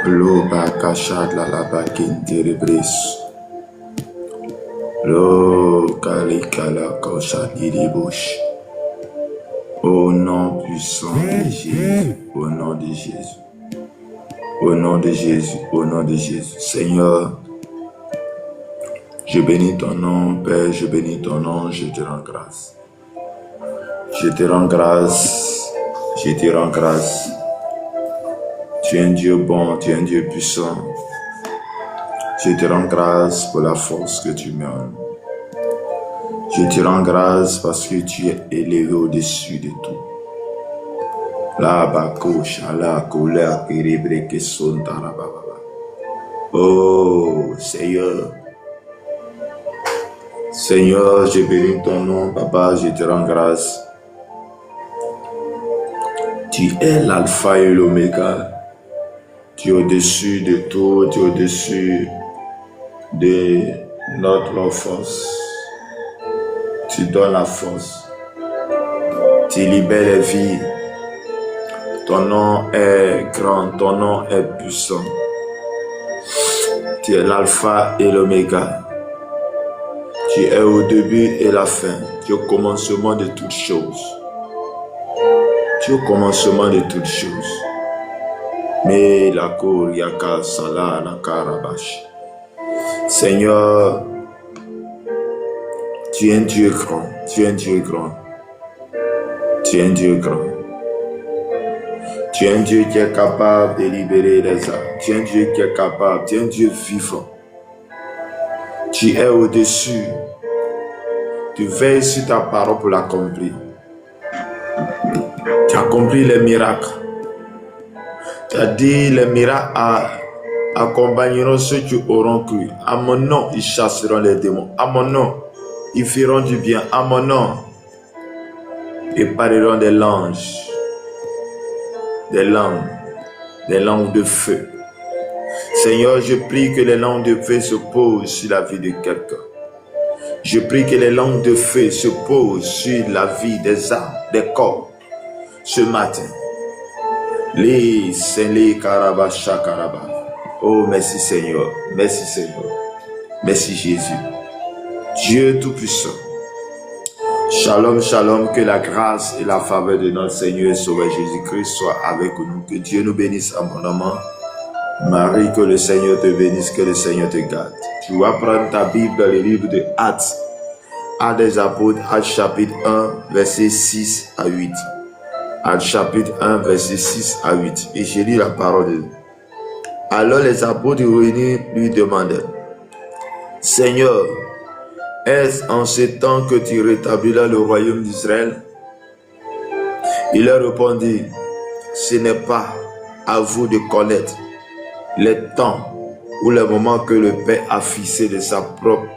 Lo bakashad la bakin terebris. Lo kalikala koshad bush. Au nom puissant de Jésus, au nom de Jésus, au nom de Jésus, au nom de Jésus. Seigneur, je bénis ton nom, Père, je bénis ton nom, je te rends grâce. Je te rends grâce, je te rends grâce. Tu es un Dieu bon, tu es un Dieu puissant. Je te rends grâce pour la force que tu me donnes. Je te rends grâce parce que tu es élevé au-dessus de tout. Oh Seigneur, Seigneur, je bénis ton nom, Papa, je te rends grâce. Tu es l'alpha et l'oméga. Tu es au-dessus de tout, tu es au-dessus de notre force. Tu donnes la force. Tu libères les vies. Ton nom est grand, ton nom est puissant. Tu es l'alpha et l'oméga. Tu es au début et la fin. Tu es au commencement de toutes choses. Tu es au commencement de toutes choses. Mais la cour yaka sala na karabash. Seigneur, tu es un Dieu grand, tu es un Dieu grand. Tu es un Dieu grand. Tu es un Dieu qui est capable de libérer les âmes. Tu es un Dieu qui est capable, tu es un Dieu vivant. Tu es au-dessus. Tu veilles sur ta parole pour l'accomplir. Tu accomplis les miracles. Tu as dit les miracles accompagneront ceux qui auront cru. À mon nom, ils chasseront les démons. À mon nom, ils feront du bien. À mon nom, ils parleront des langues. Des langues de feu. Seigneur, je prie que les langues de feu se posent sur la vie de quelqu'un. Je prie que les langues de feu se posent sur la vie des âmes, des corps, ce matin. Les Seigneur Karabasha Karaba. Oh, merci Seigneur, merci Seigneur, merci Jésus, Dieu Tout-Puissant. Shalom, shalom, que la grâce et la faveur de notre Seigneur et Sauveur Jésus-Christ soient avec nous. Que Dieu nous bénisse abondamment. Marie, que le Seigneur te bénisse, que le Seigneur te garde. Tu vas prendre ta Bible dans le livre de Actes, Actes des Apôtres, Actes chapitre 1, verset 6 à 8. Actes chapitre 1, verset 6 à 8. Et j'ai lu la parole de Dieu. Alors les apôtres réunis lui demandaient, Seigneur, est-ce en ce temps que tu rétabliras le royaume d'Israël? Il leur répondit, ce n'est pas à vous de connaître les temps ou les moments que le Père a fixé de sa propre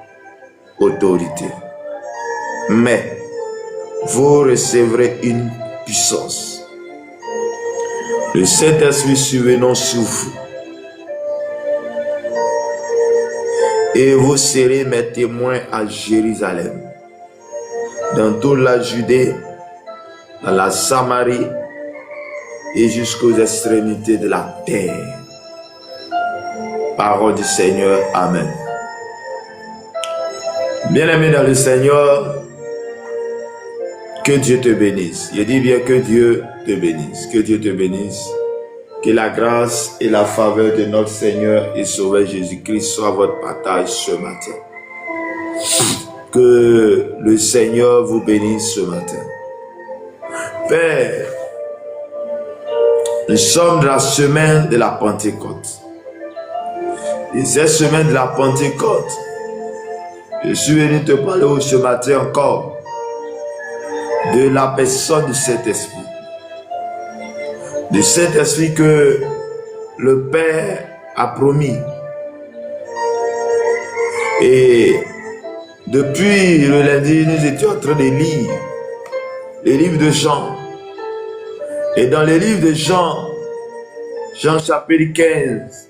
autorité. Mais vous recevrez une puissance. Le Saint-Esprit survenant sur vous. Et vous serez mes témoins à Jérusalem, dans toute la Judée, dans la Samarie et jusqu'aux extrémités de la terre. Parole du Seigneur, Amen. Bien-aimé dans le Seigneur, que Dieu te bénisse. Je dis bien que Dieu te bénisse, que Dieu te bénisse. Que la grâce et la faveur de notre Seigneur et Sauveur Jésus-Christ soient votre partage ce matin. Que le Seigneur vous bénisse ce matin. Père, nous sommes dans la semaine de la Pentecôte. Et cette semaine de la Pentecôte, je suis venu te parler ce matin encore de la personne du Saint-Esprit. De cet esprit que le Père a promis. Et depuis le lundi, nous étions en train de lire les livres de Jean. Et dans les livres de Jean, Jean chapitre 15,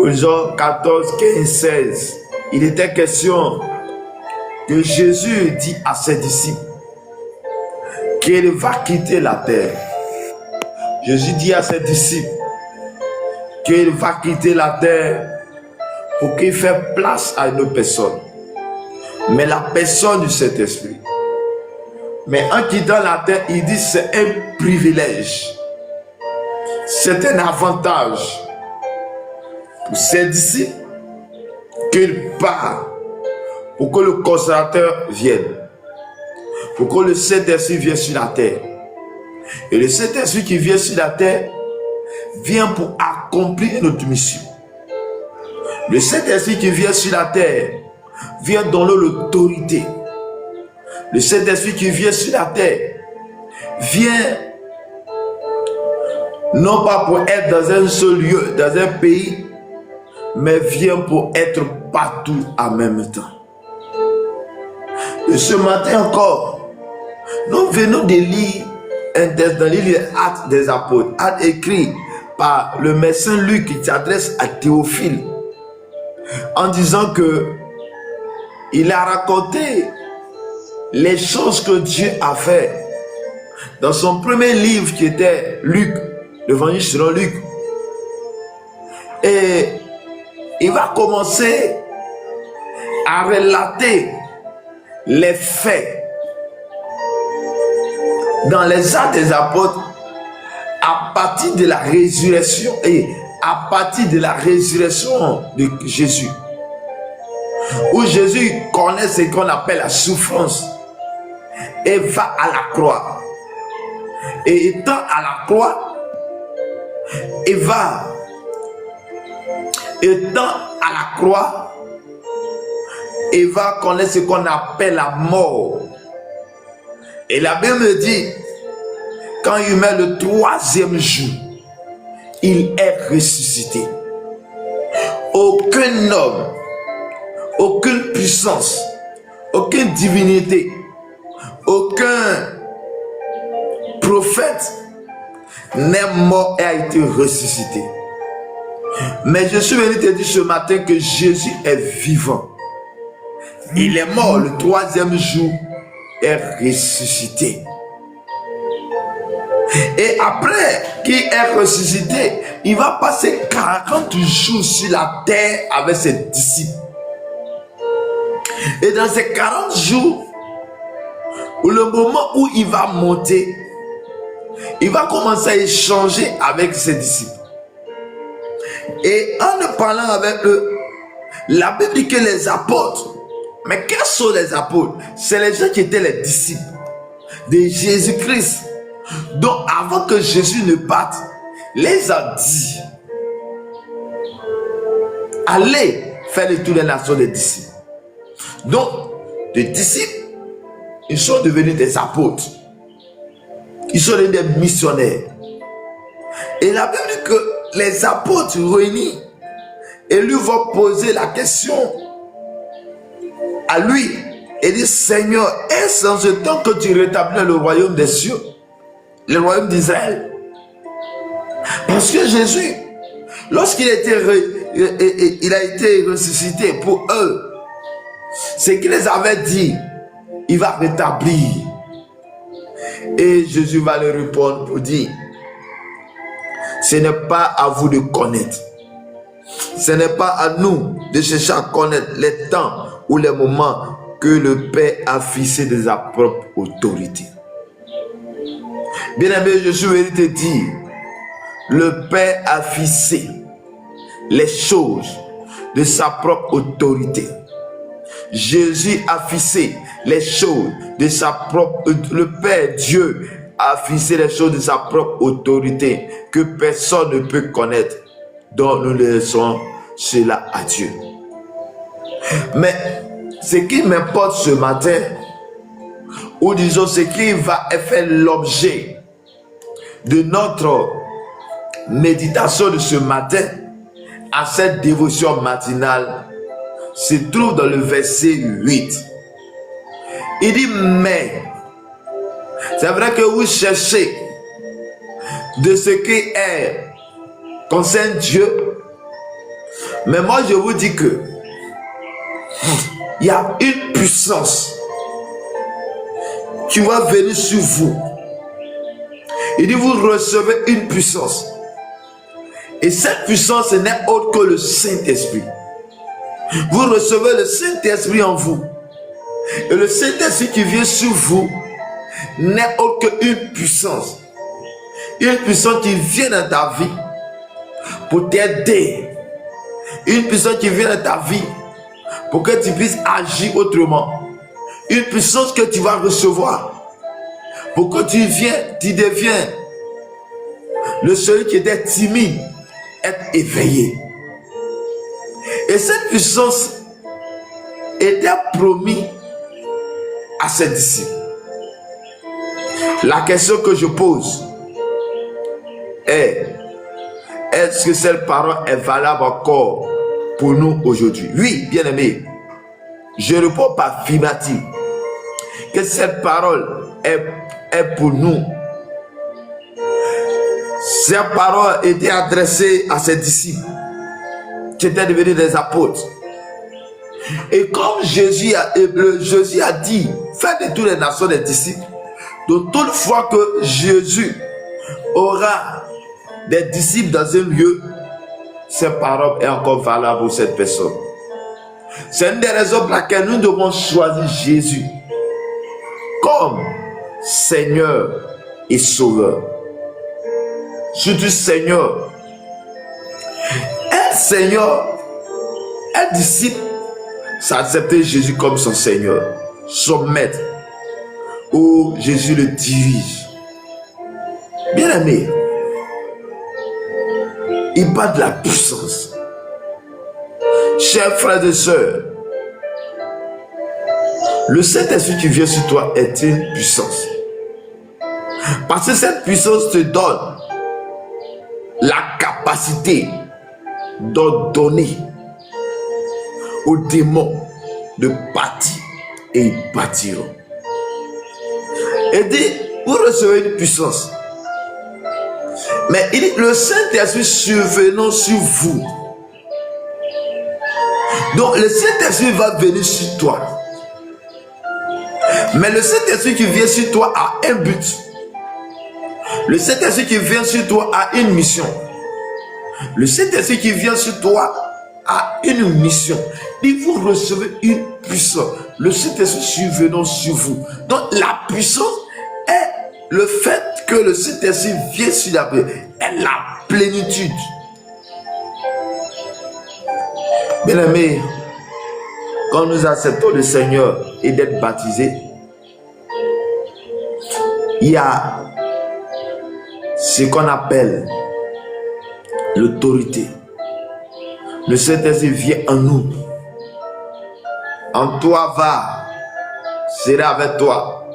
Jean 14, 15, 16, il était question que Jésus dit à ses disciples qu'il va quitter la terre. Jésus dit à ses disciples qu'il va quitter la terre pour qu'il fasse place à une personne. Mais la personne du Saint-Esprit. Mais en quittant la terre, il dit c'est un privilège. C'est un avantage pour ses disciples qu'il part pour que le consolateur vienne. Pour que le Saint-Esprit vienne sur la terre. Et le Saint-Esprit qui vient sur la terre vient pour accomplir notre mission. Le Saint-Esprit qui vient sur la terre vient donner l'autorité. Le Saint-Esprit qui vient sur la terre vient non pas pour être dans un seul lieu, dans un pays, mais vient pour être partout en même temps. Et ce matin encore, nous venons de lire dans les livres Actes des Apôtres, Actes écrit par le médecin Luc qui s'adresse à Théophile en disant que il a raconté les choses que Dieu a fait dans son premier livre qui était Luc, l'évangile selon Luc. Et il va commencer à relater les faits dans les Actes des Apôtres à partir de la résurrection et à partir de la résurrection de Jésus, où Jésus connaît ce qu'on appelle la souffrance et va à la croix. Et étant à la croix, il va, étant à la croix, il va connaître ce qu'on appelle la mort. Et la Bible dit, quand il meurt le troisième jour, il est ressuscité. Aucun homme, aucune puissance, aucune divinité, aucun prophète n'est mort et a été ressuscité. Mais je suis venu te dire ce matin que Jésus est vivant. Il est mort le troisième jour, est ressuscité. Et après qu'il est ressuscité, il va passer 40 jours sur la terre avec ses disciples. Et dans ces 40 jours, le moment où il va monter, il va commencer à échanger avec ses disciples. Et en parlant avec eux, la Bible dit que les apôtres, mais quels sont les apôtres? C'est les gens qui étaient les disciples de Jésus-Christ. Donc avant que Jésus ne parte, les a dit, allez faire le tour des nations des disciples. Donc, les disciples, ils sont devenus des apôtres. Ils sont devenus des missionnaires. Et la Bible dit que les apôtres réunis et lui vont poser la question à lui et dit, Seigneur, est-ce en ce temps que tu rétablis le royaume des cieux, le royaume d'Israël? Parce que Jésus, lorsqu'il a été ressuscité pour eux, ce qu'il les avait dit, il va rétablir. Et Jésus va leur répondre pour dire, ce n'est pas à vous de connaître. Ce n'est pas à nous de chercher à connaître les temps ou les moments que le Père a fixé de sa propre autorité. Bien aimé, je suis venu te dire, le Père a fixé les choses de sa propre autorité. Jésus a fixé les choses de sa propre... Le Père Dieu a fixé les choses de sa propre autorité que personne ne peut connaître. Donc nous laissons cela à Dieu. Mais ce qui m'importe ce matin, ou disons ce qui va faire l'objet de notre méditation de ce matin, à cette dévotion matinale, se trouve dans le verset 8. Il dit, mais, c'est vrai que vous cherchez de ce qui est concerne Dieu, mais moi je vous dis que il y a une puissance qui va venir sur vous. Il dit, vous recevez une puissance. Et cette puissance n'est autre que le Saint-Esprit. Vous recevez le Saint-Esprit en vous. Et le Saint-Esprit qui vient sur vous n'est autre qu'une puissance. Une puissance qui vient dans ta vie pour t'aider. Une puissance qui vient dans ta vie pour que tu puisses agir autrement. Une puissance que tu vas recevoir pour que tu deviens le celui qui était timide, être éveillé. Et cette puissance était promise à ses disciples. La question que je pose est, est-ce que cette parole est valable encore pour nous aujourd'hui? Oui, bien aimé, je réponds par affirmatif que cette parole est pour nous. Cette parole était adressée à ses disciples qui étaient devenus des apôtres. Et comme Jésus a dit, faites de toutes les nations des disciples. Donc toutefois que Jésus aura des disciples dans un lieu, cette parole est encore valable pour cette personne. C'est une des raisons pour laquelle nous devons choisir Jésus comme Seigneur et Sauveur. Surtout Seigneur. Un Seigneur, un disciple, ça a accepté Jésus comme son Seigneur, son maître, où Jésus le dirige. Bien aimé, il parle de la puissance. Chers frères et sœurs, le Saint-Esprit qui vient sur toi est une puissance. Parce que cette puissance te donne la capacité d'ordonner aux démons de bâtir et ils bâtiront. Et dit, vous recevez une puissance. Mais il dit, le Saint-Esprit survenant sur vous. Donc le Saint-Esprit va venir sur toi. Mais le Saint-Esprit qui vient sur toi a un but. Le Saint-Esprit qui vient sur toi a une mission. Le Saint-Esprit qui vient sur toi a une mission. Et vous recevez une puissance. Le Saint-Esprit survenant sur vous. Donc la puissance est le fait que le Saint-Esprit vient sur la paix. Est la plénitude. Bien aimé, quand nous acceptons le Seigneur et d'être baptisés, il y a ce qu'on appelle l'autorité. Le Saint-Esprit vient en nous. En toi va, sera avec toi.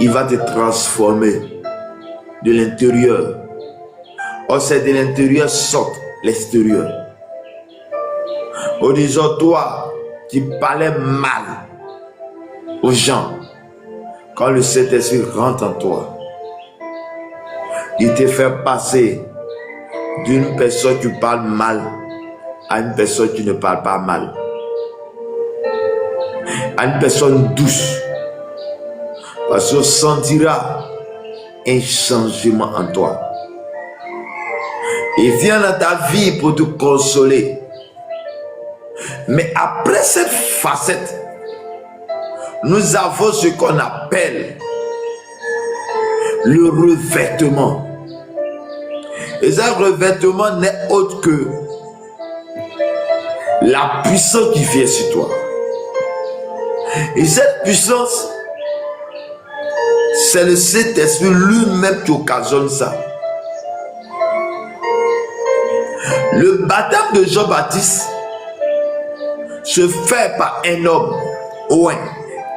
Il va te transformer de l'intérieur. Or, c'est de l'intérieur sort l'extérieur. En disant, toi, qui parlais mal aux gens, quand le Saint-Esprit rentre en toi, il te fait passer d'une personne qui parle mal à une personne qui ne parle pas mal, à une personne douce, parce qu'on sentira un changement en toi. Il vient dans ta vie pour te consoler. Mais après cette facette, nous avons ce qu'on appelle le revêtement. Et ce revêtement n'est autre que la puissance qui vient sur toi. Et cette puissance, c'est le Saint-Esprit lui-même qui occasionne ça. Le baptême de Jean-Baptiste se fait par un homme,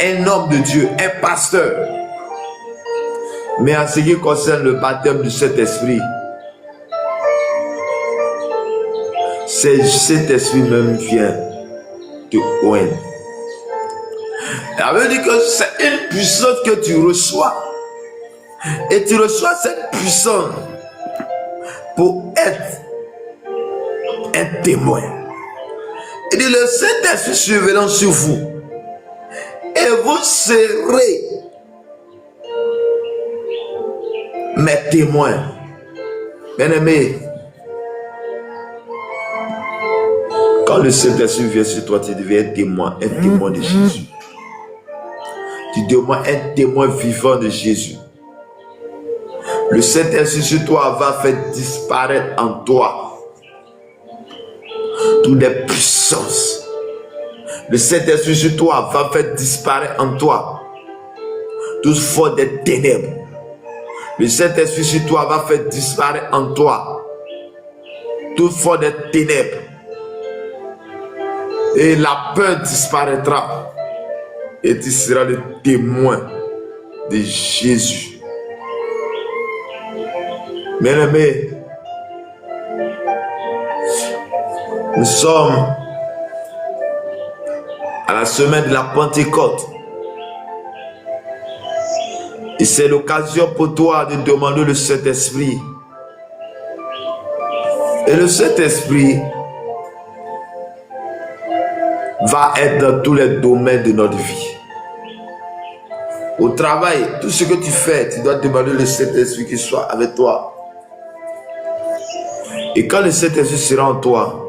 un homme de Dieu, un pasteur. Mais en ce qui concerne le baptême du Saint-Esprit, c'est le Saint-Esprit même vient de Owen. Ça veut dire que c'est une puissance que tu reçois. Et tu reçois cette puissance pour être un témoin. Il dit, le Saint-Esprit surveillant sur vous. Et vous serez mes témoins. Bien-aimé, quand le Saint-Esprit vient sur toi, tu deviens un témoin de Jésus. Tu deviens un témoin vivant de Jésus. Le Saint-Esprit sur toi va faire disparaître en toi toutes les puissances. Le Saint-Esprit sur toi va faire disparaître en toi toute force des ténèbres. Le Saint-Esprit sur toi va faire disparaître en toi toute force des ténèbres. Et la peur disparaîtra. Et tu seras le témoin de Jésus. Bien-aimés, nous sommes à la semaine de la Pentecôte. Et c'est l'occasion pour toi de demander le Saint-Esprit. Et le Saint-Esprit va être dans tous les domaines de notre vie. Au travail, tout ce que tu fais, tu dois demander le Saint-Esprit qui soit avec toi. Et quand le Saint-Esprit sera en toi,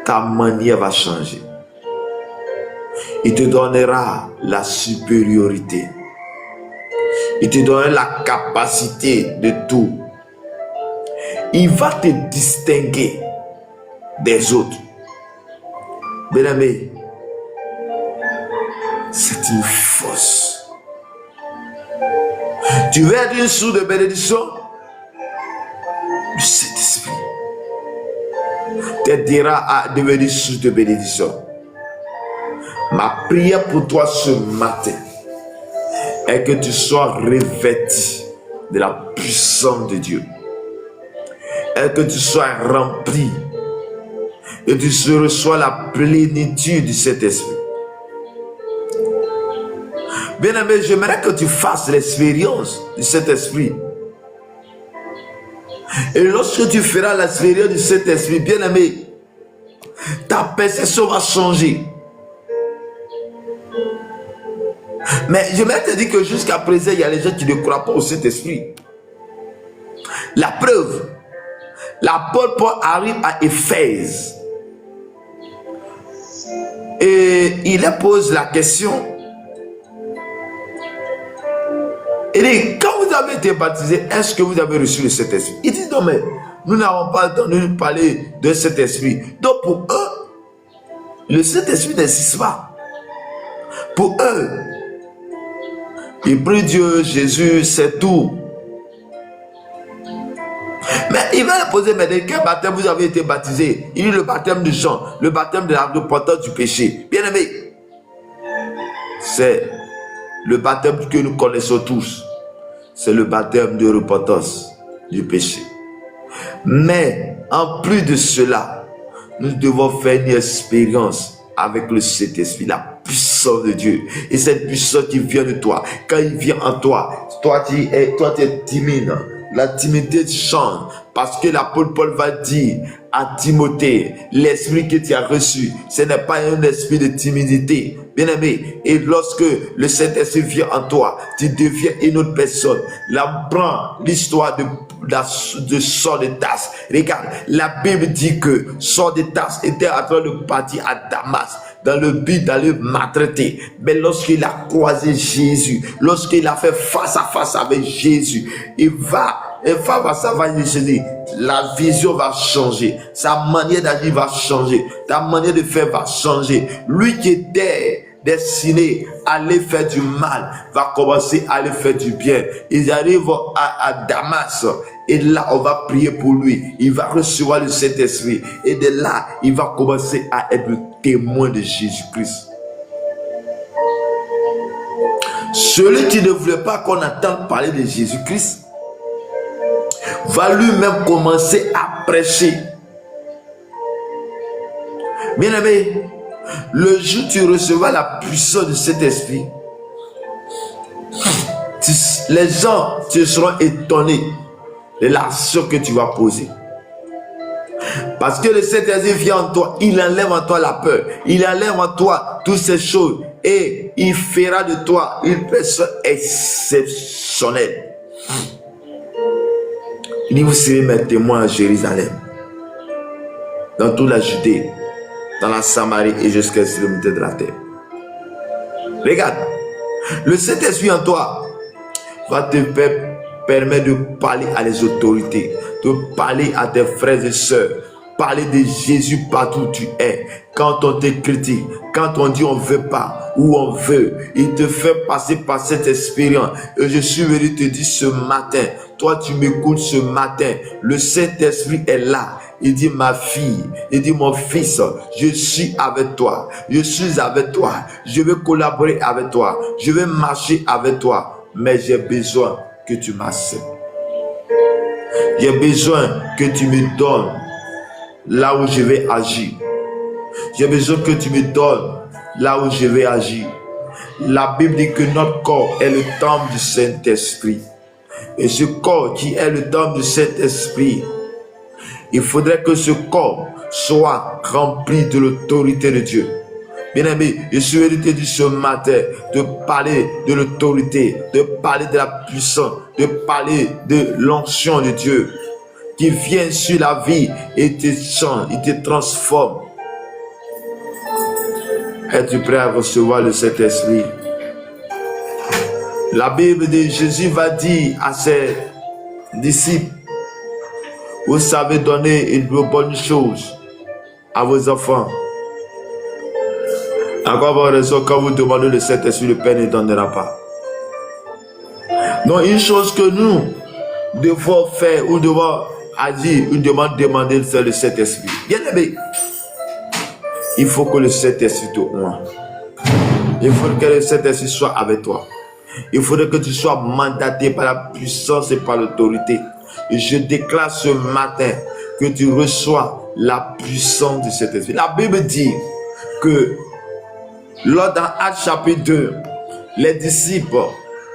ta manière va changer. Il te donnera la supériorité. Il te donnera la capacité de tout. Il va te distinguer des autres. Bien-aimé, c'est une force. Tu veux être une source de bénédiction? Le Saint-Esprit t'aidera à devenir source de bénédiction. Ma prière pour toi ce matin est que tu sois revêtu de la puissance de Dieu. Et que tu sois rempli. Et tu reçois la plénitude de cet esprit. Bien-aimé, j'aimerais que tu fasses l'expérience de cet esprit. Et lorsque tu feras l'expérience de cet esprit, bien-aimé, ta perception va changer. Mais j'aimerais te dire que jusqu'à présent, il y a les gens qui ne croient pas au Saint-Esprit. La preuve, l'apôtre Paul arrive à Éphèse. Et il leur pose la question. Il dit, quand vous avez été baptisé, est-ce que vous avez reçu le Saint-Esprit? Il dit, non mais, nous n'avons pas entendu parler de Saint-Esprit. Donc pour eux, le Saint-Esprit n'existe pas. Pour eux, ils prient Dieu, Jésus, c'est tout. Mais il va leur poser, mais de quel baptême vous avez été baptisé? Il dit le baptême de Jean, le baptême de la repentance du péché. Bien aimé, c'est le baptême que nous connaissons tous. C'est le baptême de repentance du péché. Mais en plus de cela, nous devons faire une expérience avec le Saint-Esprit, la puissance de Dieu. Et cette puissance qui vient de toi, quand il vient en toi, toi tu es timide. La timidité change parce que l'apôtre Paul va dire à Timothée, l'esprit que tu as reçu, ce n'est pas un esprit de timidité. Bien-aimé, et lorsque le Saint-Esprit vient en toi, tu deviens une autre personne. Là, prends l'histoire de Saul de Tarse. Regarde, la Bible dit que Saul de Tarse était en train de partir à Damas dans le but d'aller maltraiter. Mais lorsqu'il a croisé Jésus, lorsqu'il a fait face à face avec Jésus, il va Et face à ça, va dire, la vision va changer. Sa manière d'agir va changer. Ta manière de faire va changer. Lui qui était destiné à aller faire du mal va commencer à aller faire du bien. Ils arrivent à Damas et là on va prier pour lui. Il va recevoir le Saint-Esprit et de là il va commencer à être le témoin de Jésus-Christ. Celui qui ne voulait pas qu'on entende parler de Jésus-Christ va lui-même commencer à prêcher. Bien aimé, le jour où tu recevras la puissance de cet esprit, les gens te seront étonnés de l'action que tu vas poser. Parce que le Saint-Esprit vient en toi, il enlève en toi la peur, il enlève en toi toutes ces choses et il fera de toi une personne exceptionnelle. Il dit, vous serez mes témoins à Jérusalem, dans toute la Judée, dans la Samarie et jusqu'à l'extrémité de la terre. Regarde, le Saint-Esprit en toi va te permettre de parler à les autorités, de parler à tes frères et sœurs, parler de Jésus partout où tu es. Quand on te critique, quand on dit on ne veut pas ou on veut, il te fait passer par cette expérience. Et je suis venu te dire ce matin, toi tu m'écoutes ce matin, le Saint-Esprit est là. Il dit ma fille, il dit mon fils, je suis avec toi, je suis avec toi, je vais collaborer avec toi, je vais marcher avec toi, mais j'ai besoin que tu m'acceptes. J'ai besoin que tu me donnes là où je vais agir. J'ai besoin que tu me donnes là où je vais agir. La Bible dit que notre corps est le temple du Saint-Esprit. Et ce corps qui est le temple du Saint-Esprit, il faudrait que ce corps soit rempli de l'autorité de Dieu. Bien aimé, je suis venu te dire ce matin de parler de l'autorité, de parler de la puissance, de parler de l'onction de Dieu qui vient sur la vie et te change, il te transforme. Es-tu prêt à recevoir le Saint-Esprit? La Bible de Jésus va dire à ses disciples, vous savez donner une bonne chose à vos enfants. Encore par raison, quand vous demandez le Saint-Esprit, le Père ne donnera pas. Donc, une chose que nous devons faire ou devons agir, ou devons demander, c'est le Saint-Esprit. Bien aimé, il faut que le Saint-Esprit te oint. Il faut que le Saint-Esprit soit avec toi. Il faudrait que tu sois mandaté par la puissance et par l'autorité. Et je déclare ce matin que tu reçois la puissance de cet esprit. La Bible dit que lors dans Actes chapitre 2, les disciples,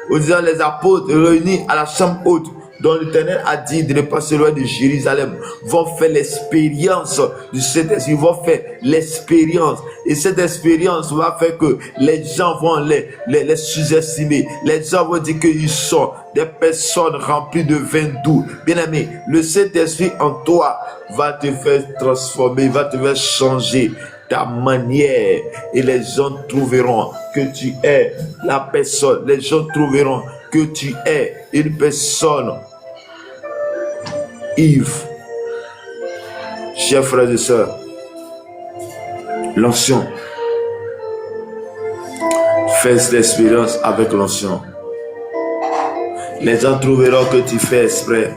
ou disant les apôtres réunis à la chambre haute, dont l'Éternel a dit de ne pas se loin de Jérusalem, vont faire l'expérience de cet esprit, ils vont faire l'expérience. Et cette expérience va faire que les gens vont les sous-estimer. Les gens vont dire qu'ils sont des personnes remplies de vin doux. Bien aimé, le Saint-Esprit en toi va te faire transformer, va te faire changer ta manière. Et les gens trouveront que tu es la personne. Les gens trouveront que tu es une personne Yves. Chers frères et sœurs, l'onction. Fais l'expérience avec l'onction. Les gens trouveront que tu fais exprès.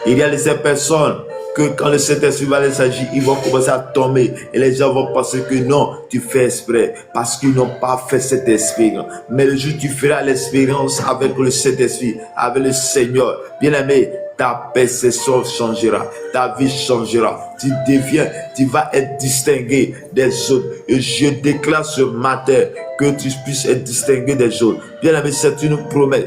Il y a ces personnes que quand le Saint-Esprit va les agir, ils vont commencer à tomber. Et les gens vont penser que non, tu fais exprès. Parce qu'ils n'ont pas fait cette expérience. Mais le jour où tu feras l'expérience avec le Saint-Esprit, avec le Seigneur, bien aimé, ta perception changera, ta vie changera. Tu vas être distingué des autres. Et je déclare ce matin que tu puisses être distingué des autres. Bien aimé, c'est une promesse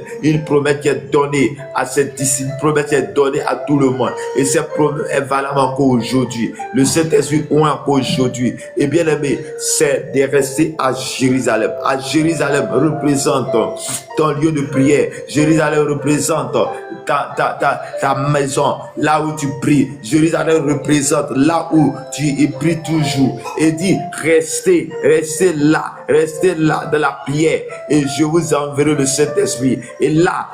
qui est donnée à cette disciples, une promesse qui est donnée à tout le monde. Et cette promesse est valable encore aujourd'hui. Le Saint-Esprit est encore aujourd'hui. Et bien aimé, c'est de rester à Jérusalem. À Jérusalem représente ton lieu de prière. Jérusalem représente ta maison, là où tu pries. Jérusalem représente présentes, là où tu y pries toujours. Et dis, restez là dans la prière. Et je vous enverrai le Saint-Esprit. Et là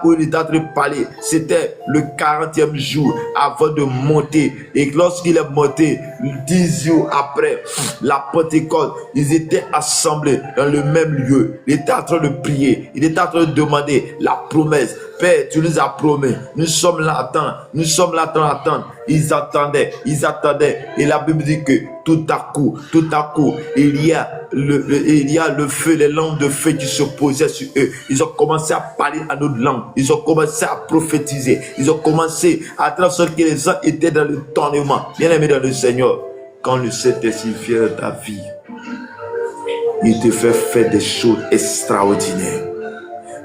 où il est en train de parler, c'était le 40e jour avant de monter. Et lorsqu'il est monté, 10 jours après la Pentecôte, ils étaient assemblés dans le même lieu. Il était en train de prier. Il était en train de demander la promesse. Père, tu nous as promis. Nous sommes là à attendre. Nous sommes là à attendre. Ils attendaient. Et la Bible dit que tout à coup, il y a le feu, les langues de feu qui se posaient sur eux. Ils ont commencé à parler à notre langue. Ils ont commencé à prophétiser. Ils ont commencé à faire en sorte que les gens étaient dans le tournement. Bien aimé dans le Seigneur, quand le Saint-Esprit vient dans ta vie, il te fait faire des choses extraordinaires.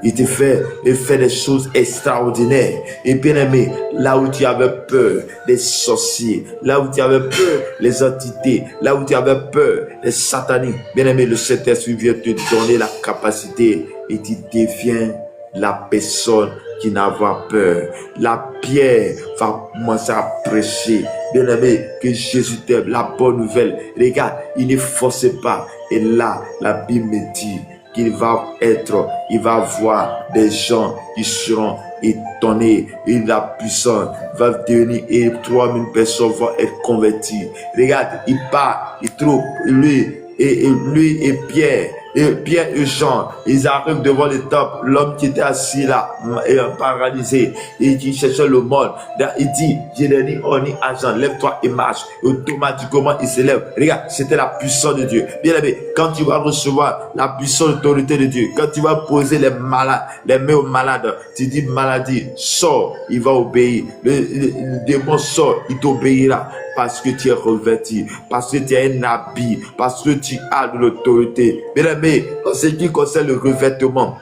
Il te fait des choses extraordinaires. Et bien aimé, là où tu avais peur des sorciers, là où tu avais peur des entités, là où tu avais peur des sataniques, bien aimé, le Saint-Esprit vient te donner la capacité et tu deviens la personne qui n'a pas peur. La pierre va commencer à prêcher. Bien aimé, que Jésus t'aime, la bonne nouvelle. Regarde, il ne force pas. Et là, la Bible me dit qu'il va voir des gens qui seront étonnés et la puissance va devenir et 3000 personnes vont être converties. Regarde, il part, il trouve lui et Pierre et Jean, ils arrivent devant le temple, l'homme qui était assis là, paralysé, et qui cherchait le monde. Il dit, je n'ai ni or ni argent, lève-toi et marche. Et automatiquement, il se lève. Regarde, c'était la puissance de Dieu. Bien aimé, quand tu vas recevoir la puissance, l'autorité de Dieu, quand tu vas poser les mains aux malades, tu dis, maladie, sors, il va obéir. Le démon sort, il t'obéira. Parce que tu es revêtu, parce que tu as un habit, parce que tu as de l'autorité. Bien aimé, en ce qui concerne le revêtement,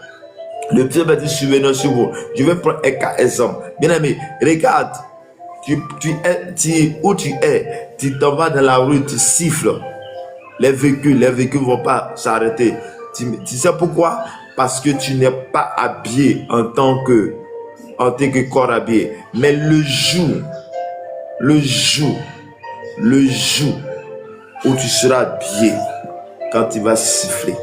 le Dieu m'a dit, souvenez sur vous. Je vais prendre un cas exemple. Bien aimé, regarde, où tu es, tu t'en vas dans la rue, tu siffles. Les véhicules ne vont pas s'arrêter. Tu sais pourquoi? Parce que tu n'es pas habillé en tant que corps habillé. Mais le jour où tu seras habillé, quand tu vas siffler,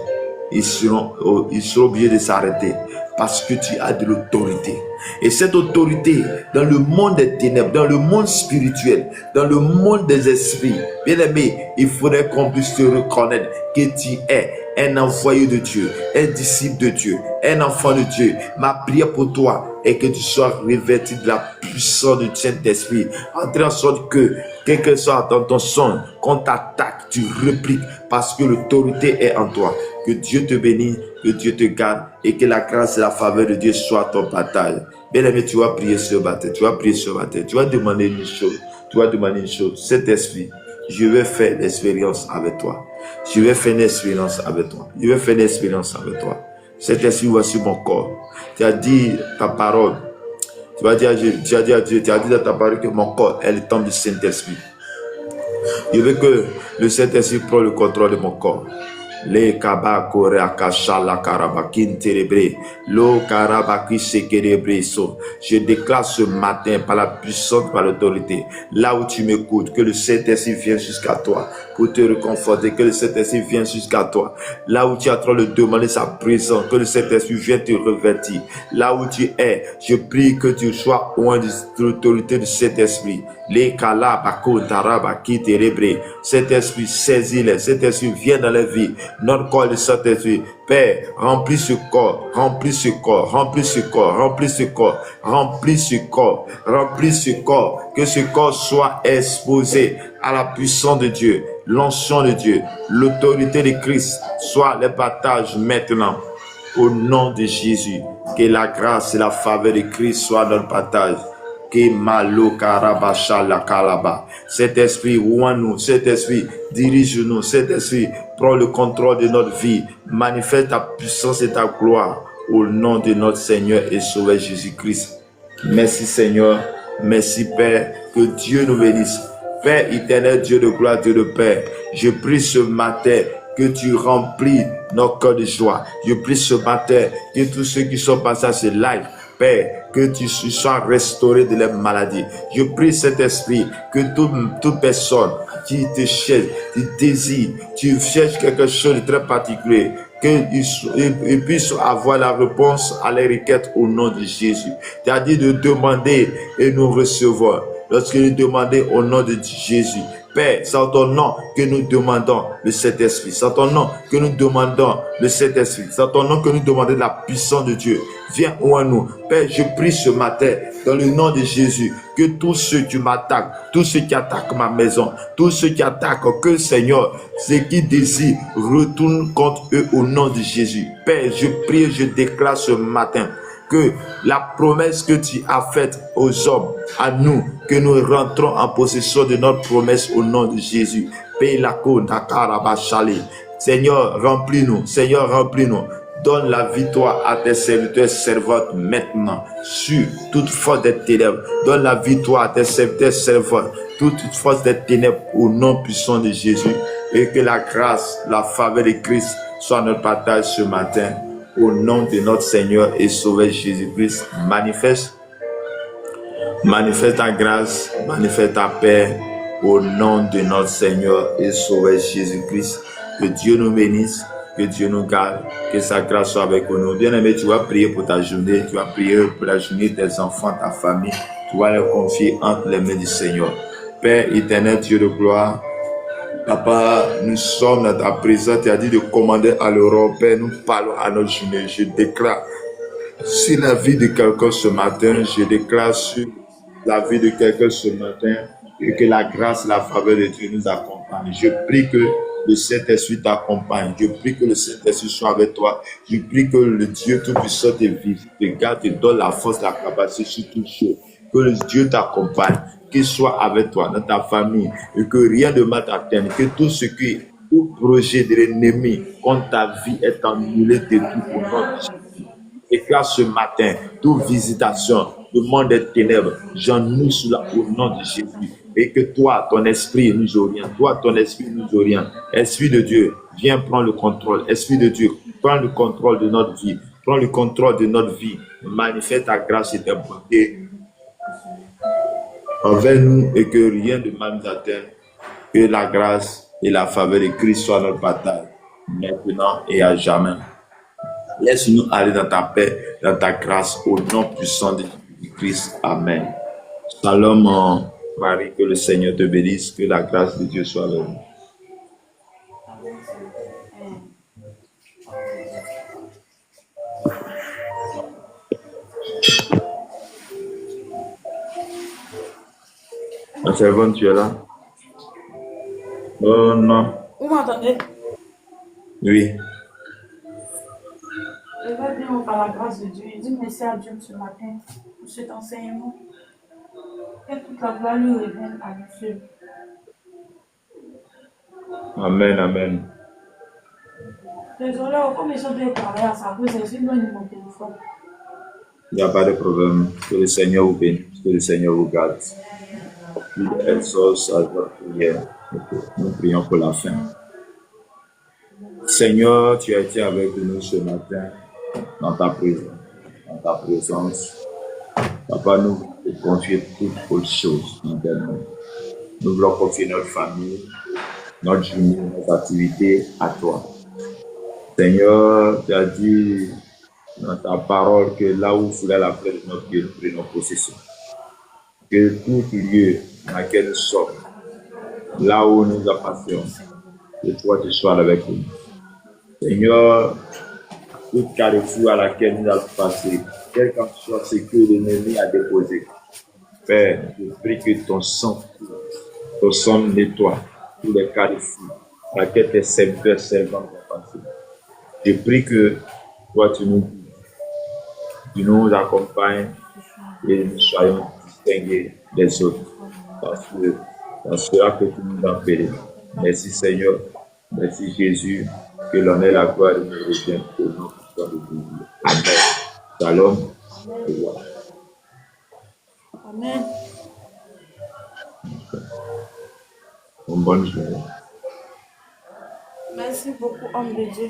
ils seront obligés de s'arrêter parce que tu as de l'autorité. Et cette autorité, dans le monde des ténèbres, dans le monde spirituel, dans le monde des esprits, bien aimé, il faudrait qu'on puisse te reconnaître que tu es un envoyé de Dieu, un disciple de Dieu, un enfant de Dieu. Ma prière pour toi est que tu sois revêtu de la puissance du Saint-Esprit, en sorte que, quel que soit dans ton son, qu'on t'attaque, tu répliques parce que l'autorité est en toi. Que Dieu te bénisse, que Dieu te garde et que la grâce et la faveur de Dieu soient ton partage. Bien aimé, tu vas prier ce matin, tu vas demander une chose, cet esprit, je vais faire l'expérience avec toi. Cet esprit va sur mon corps. Tu as dit ta parole. Tu as dit à Dieu, tu as dit dans ta parole que mon corps est le temple du Saint-Esprit. Je veux que le Saint-Esprit prenne le contrôle de mon corps. Le kabako reakasha la karabakin terebre, lo karabaki sekerebre so. Je déclare ce matin par la puissance, par l'autorité, là où tu m'écoutes, que le Saint-Esprit vienne jusqu'à toi pour te réconforter, que le Saint-Esprit vienne jusqu'à toi. Là où tu es en train de demander sa présence, que le Saint-Esprit vienne te revêtir. Là où tu es, je prie que tu sois loin de l'autorité du Saint-Esprit. Les kalabako tarabaki terebre. Saint-Esprit, saisis-les. Saint-Esprit, viens dans la vie. Notre corps de Saint-Esprit, Père, remplis ce corps, que ce corps soit exposé à la puissance de Dieu, l'onction de Dieu, l'autorité de Christ, soit le partage maintenant. Au nom de Jésus, que la grâce et la faveur de Christ soient dans le partage. Cet esprit, ouan-nous, cet esprit, dirige-nous, cet esprit, prends le contrôle de notre vie, manifeste ta puissance et ta gloire au nom de notre Seigneur et Sauveur Jésus-Christ. Merci Seigneur, merci Père, que Dieu nous bénisse. Père éternel, Dieu de gloire, Dieu de Père, je prie ce matin que tu remplis nos cœurs de joie. Je prie ce matin que tous ceux qui sont passés à ce live Père, que tu sois restauré de les maladies. Je prie, Saint-Esprit, que toute personne qui te cherche, tu désires, tu cherches quelque chose de très particulier, qu'ils puissent avoir la réponse à les requêtes au nom de Jésus. Tu as dit de demander et nous recevoir. Lorsque nous demandons au nom de Jésus, Père, c'est en ton nom que nous demandons le Saint-Esprit. C'est en ton nom que nous demandons le Saint-Esprit. C'est en ton nom que nous demandons la puissance de Dieu. Viens en nous. Père, je prie ce matin, dans le nom de Jésus, que tous ceux qui m'attaquent, tous ceux qui attaquent ma maison, tous ceux qui attaquent, que Seigneur, ceux qui désirent, retournent contre eux au nom de Jésus. Père, je prie, je déclare ce matin que la promesse que tu as faite aux hommes, à nous, que nous rentrons en possession de notre promesse au nom de Jésus. Seigneur, remplis-nous. Seigneur, remplis-nous. Donne la victoire à tes serviteurs servantes maintenant sur toute force des ténèbres. Donne la victoire à tes serviteurs servantes, toute force des ténèbres au nom puissant de Jésus. Et que la grâce, la faveur de Christ soit notre partage ce matin. Au nom de notre Seigneur et Sauveur Jésus-Christ, manifeste ta grâce, manifeste ta paix au nom de notre Seigneur et Sauveur Jésus-Christ. Que Dieu nous bénisse, que Dieu nous garde, que sa grâce soit avec nous. Bien-aimé, tu vas prier pour ta journée, tu vas prier pour la journée de tes enfants, ta famille. Tu vas les confier entre les mains du Seigneur. Père éternel, Dieu de gloire, Papa, nous sommes dans ta présence. Tu as dit de commander à l'Europe. Père, nous parlons à notre journée. Je déclare sur la vie de quelqu'un ce matin, je déclare sur la vie de quelqu'un ce matin, et que la grâce, la faveur de Dieu nous accompagne. Je prie que le Saint-Esprit t'accompagne. Je prie que le Saint-Esprit soit avec toi. Je prie que le Dieu Tout-Puissant te visite, te garde, te donne la force, la capacité sur toute chose. Que le Dieu t'accompagne, qu'il soit avec toi, dans ta famille, et que rien de mal t'atteigne, que tout projet de l'ennemi contre ta vie est annulé de tout au nom de Jésus. Déclare ce matin, toute visitation, le monde des ténèbres, j'annule cela au nom de Jésus. Et que toi, ton esprit nous oriente. Toi, ton esprit nous oriente. Esprit de Dieu, viens prendre le contrôle. Esprit de Dieu, prends le contrôle de notre vie. Prends le contrôle de notre vie. Manifeste ta grâce et ta bonté envers nous et que rien de mal nous atteigne. Que la grâce et la faveur de Christ soient notre partage, maintenant et à jamais. Laisse-nous aller dans ta paix, dans ta grâce, au nom puissant de Christ. Amen. Shalom, Marie, que le Seigneur te bénisse, que la grâce de Dieu soit avec nous. La servante, tu es là? Oh non. Vous m'entendez? Oui. Je vais dire par la grâce de Dieu. Je dis merci à Dieu ce matin pour cet enseignement. Que toute la gloire lui revienne à Dieu. Amen, amen. Désolé, comme je suis parler à ça, vous êtes loin de mon téléphone. Il n'y a pas de problème. Que le Seigneur vous bénisse, que le Seigneur vous garde. Il exauce à votre prière. Nous prions pour la fin. Seigneur, tu as été avec nous ce matin dans ta présence. Dans ta présence. Papa, nous voulons confier toutes autres choses dans tes mains. Nous voulons confier notre famille, notre journée, nos activités à toi. Seigneur, tu as dit dans ta parole que là où foulait la fleur de notre pied, nous prenons possession. Que tout lieu dans lequel nous sommes, là où nous appartenons, que toi tu sois avec nous. Seigneur, tout carrefour à laquelle nous allons passer, quel que soit ce que l'ennemi a déposé, Père, je prie que ton sang nettoie tous les carrefours à laquelle tes serviteurs servants vont passer. Je prie que toi tu nous accompagnes et nous soyons distingués des autres. Parce que dans cela que tu nous as appelés. Merci Seigneur, merci Jésus, que l'honneur et la gloire nous reviennent au nom de Jésus. Amen. Shalom. Amen. Bonne journée. Merci beaucoup, homme de Dieu.